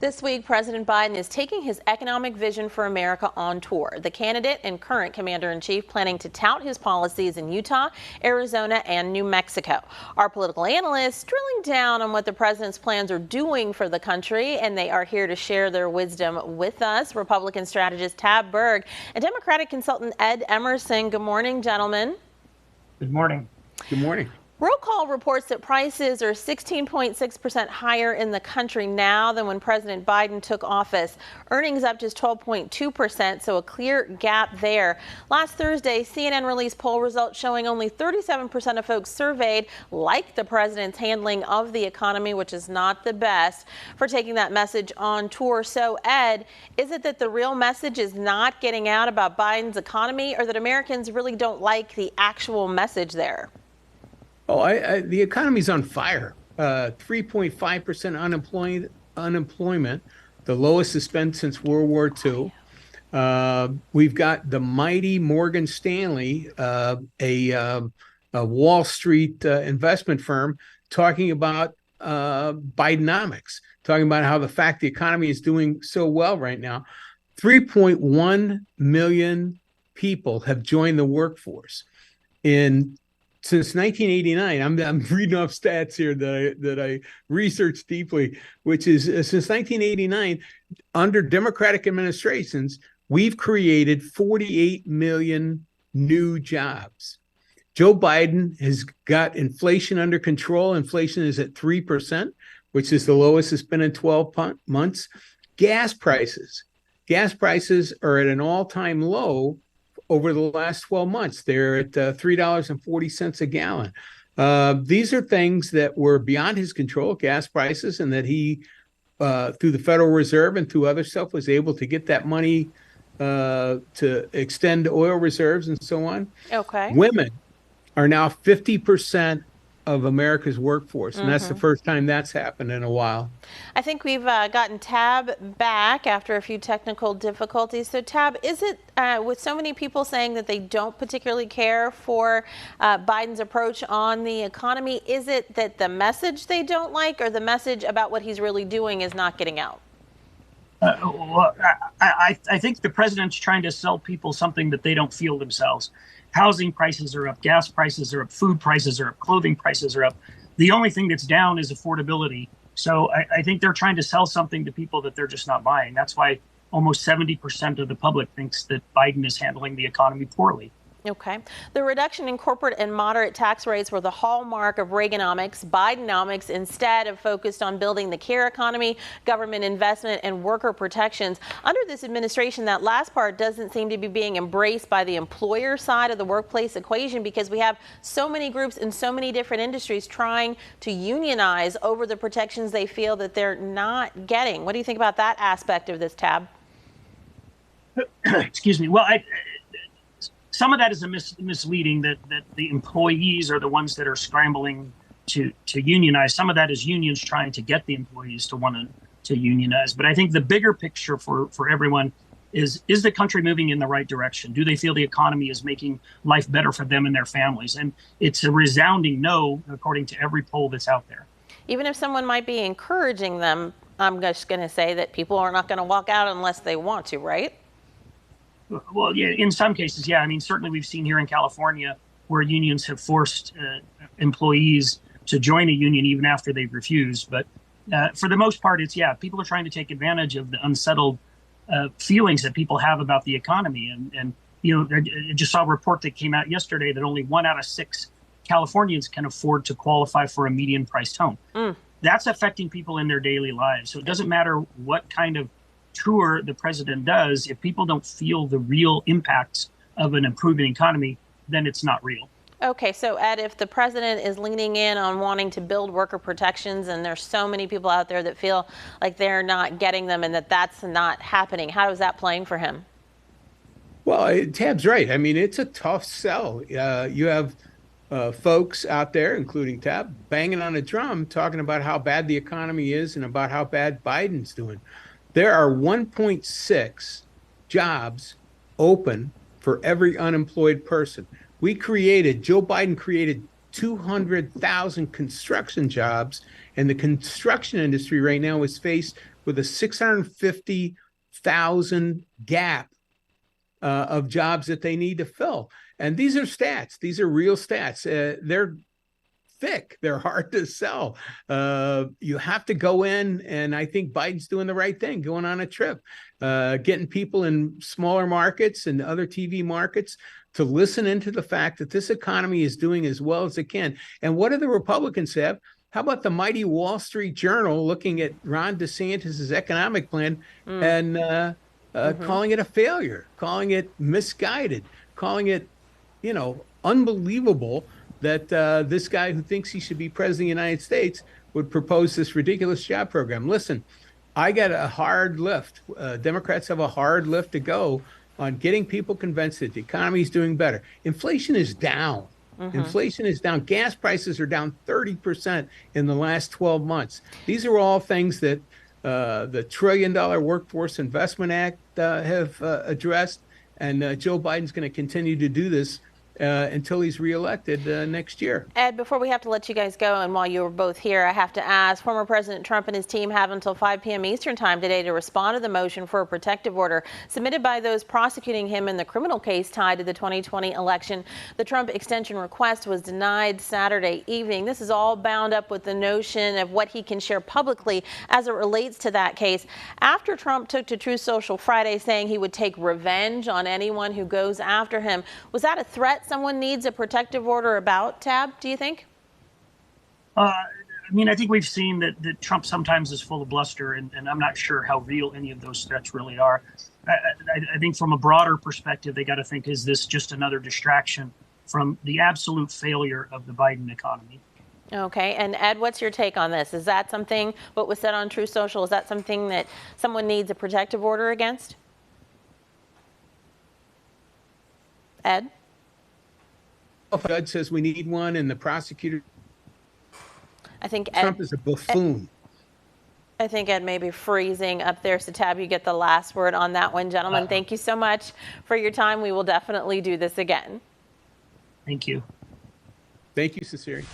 This week, President Biden is taking his economic vision for America on tour. The candidate and current commander-in-chief planning to tout his policies in Utah, Arizona, and New Mexico. Our political analysts drilling down on what the president's plans are doing for the country, and they are here to share their wisdom with us. Republican strategist Tab Berg and Democratic consultant Ed Emerson. Good morning, gentlemen. Good morning. Good morning. Roll Call reports that prices are 16.6% higher in the country now than when President Biden took office. Earnings up just 12.2%, so a clear gap there. Last Thursday, CNN released poll results showing only 37% of folks surveyed like the president's handling of the economy, which is not the best, for taking that message on tour. So, Ed, is it that the real message is not getting out about Biden's economy, or that Americans really don't like the actual message there? Oh, the economy's on fire. 3.5% unemployment, the lowest it's been since World War II. We've got the mighty Morgan Stanley, a Wall Street investment firm, talking about Bidenomics, talking about how the fact the economy is doing so well right now. 3.1 million people have joined the workforce since 1989. I'm reading off stats here that I researched deeply, which is since 1989, under Democratic administrations, we've created 48 million new jobs. Joe Biden has got inflation under control. Inflation is at 3%, which is the lowest it's been in 12 months. Gas prices are at an all-time low. Over the last 12 months, they're at $3.40 a gallon. These are things that were beyond his control, gas prices, and that he, through the Federal Reserve and through other stuff, was able to get that money to extend oil reserves and so on. Okay. Women are now 50% of America's workforce, and that's the first time that's happened in a while. I think we've gotten Tab back after a few technical difficulties. So, Tab, is it with so many people saying that they don't particularly care for Biden's approach on the economy, is it that the message they don't like, or the message about what he's really doing is not getting out? I think the president's trying to sell people something that they don't feel themselves. Housing prices are up, gas prices are up, food prices are up, clothing prices are up. The only thing that's down is affordability. So I think they're trying to sell something to people that they're just not buying. That's why almost 70% of the public thinks that Biden is handling the economy poorly. Okay. The reduction in corporate and moderate tax rates were the hallmark of Reaganomics. Bidenomics instead have focused on building the care economy, government investment, and worker protections. Under this administration, that last part doesn't seem to be being embraced by the employer side of the workplace equation, because we have so many groups in so many different industries trying to unionize over the protections they feel that they're not getting. What do you think about that aspect of this, Tab? Excuse me. Well, some of that is misleading, that the employees are the ones that are scrambling to unionize. Some of that is unions trying to get the employees to want to unionize. But I think the bigger picture for everyone is the country moving in the right direction? Do they feel the economy is making life better for them and their families? And it's a resounding no, according to every poll that's out there. Even if someone might be encouraging them, I'm just going to say that people are not going to walk out unless they want to, right? Well, yeah, in some cases, yeah. I mean, certainly we've seen here in California where unions have forced employees to join a union even after they've refused. But for the most part, people are trying to take advantage of the unsettled feelings that people have about the economy. And I just saw a report that came out yesterday that only 1 out of 6 Californians can afford to qualify for a median priced home. That's affecting people in their daily lives. So it doesn't matter what kind of tour the president does. If people don't feel the real impacts of an improving economy, then it's not real. Okay, so Ed, if the president is leaning in on wanting to build worker protections, and there's so many people out there that feel like they're not getting them and that's not happening, how is that playing for him? Well, Tab's right. I mean, it's a tough sell. You have folks out there, including Tab, banging on a drum, talking about how bad the economy is and about how bad Biden's doing. There are 1.6 jobs open for every unemployed person. Joe Biden created 200,000 construction jobs, and the construction industry right now is faced with a 650,000 gap of jobs that they need to fill. And these are stats. These are real stats. They're thick. They're hard to sell. You have to go in, and I think Biden's doing the right thing, going on a trip, getting people in smaller markets and other TV markets to listen into the fact that this economy is doing as well as it can. And what do the Republicans have? How about the mighty Wall Street Journal looking at Ron DeSantis' economic plan and calling it a failure, calling it misguided, calling it, unbelievable that this guy who thinks he should be president of the United States would propose this ridiculous job program. Listen, I got a hard lift. Democrats have a hard lift to go on getting people convinced that the economy is doing better. Inflation is down. Inflation is down. Gas prices are down 30% in the last 12 months. These are all things that the $1 trillion Workforce Investment Act have addressed. And Joe Biden's going to continue to do this until he's reelected next year. Ed, before we have to let you guys go, and while you were both here, I have to ask, former President Trump and his team have until 5 p.m. Eastern time today to respond to the motion for a protective order submitted by those prosecuting him in the criminal case tied to the 2020 election. The Trump extension request was denied Saturday evening. This is all bound up with the notion of what he can share publicly as it relates to that case. After Trump took to Truth Social Friday saying he would take revenge on anyone who goes after him, was that a threat someone needs a protective order about, Tab, do you think? I think we've seen that Trump sometimes is full of bluster, and I'm not sure how real any of those threats really are. I think from a broader perspective, they got to think, is this just another distraction from the absolute failure of the Biden economy? Okay, and Ed, what's your take on this? Is that something, what was said on Truth Social, is that something that someone needs a protective order against? Ed? The judge says we need one, and the prosecutor. I think Trump is a buffoon. I think Ed may be freezing up there. So Tab, you get the last word on that one. Gentlemen, thank you so much for your time. We will definitely do this again. Thank you. Thank you, Cecily.